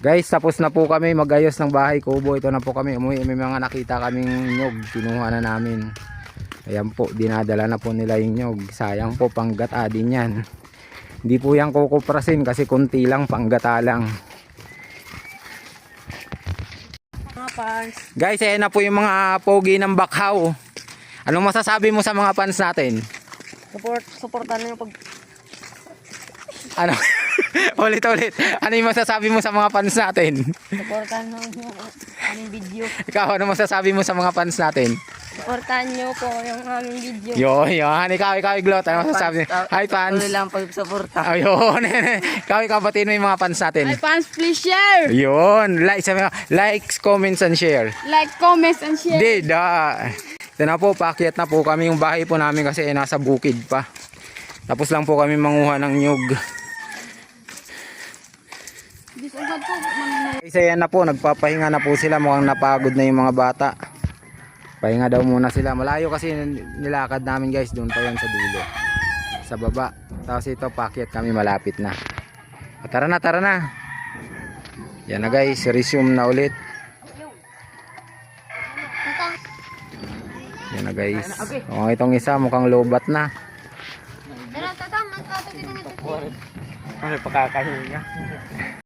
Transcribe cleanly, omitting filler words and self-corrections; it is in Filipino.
Guys, tapos na po kami magayos ng bahay kubo. Ito na po kami umuwi. May mga nakita kaming nyog. Kinuha na namin. Ayan po, dinadala na po nila yung nyog. Sayang po, panggata din yan. Hindi po yan kukuprasin kasi kunti lang, panggata lang. Guys, ayan na po yung mga pogi ng Bakhaw. Anong masasabi mo sa mga fans natin? Supportan niyo pag Ano? Ulit. Ano yung masasabi mo sa mga fans natin? supportan niyo yung aming video. Ikaw, ano masasabi mo sa mga fans natin? Supportan niyo po yung aming video. Yun. Ikaw, Iglot. Ano masasabi? Hi, fans. Tuloy lang pag-suporta. Ayun. ikaw, batiin mo yung mga fans natin. Hi fans, please share. Yun. Likes, comments, and share. Like, comments, and share. Ito na po, paakyat na po kami. Yung bahay po namin kasi nasa bukid pa. Tapos lang po kami manguha ng nyug. Isa yan na po, nagpapahinga na po sila. Mukhang napagod na yung mga bata. Pahinga daw muna sila. Malayo kasi nilakad namin guys. Doon pa yan sa dulo. Sa baba. Tapos ito, paakyat kami, malapit na. Tara na. Yan na guys, resume na ulit. Yan na guys. Itong isa mukhang lobat na. Tatang, Ano pakakahinga?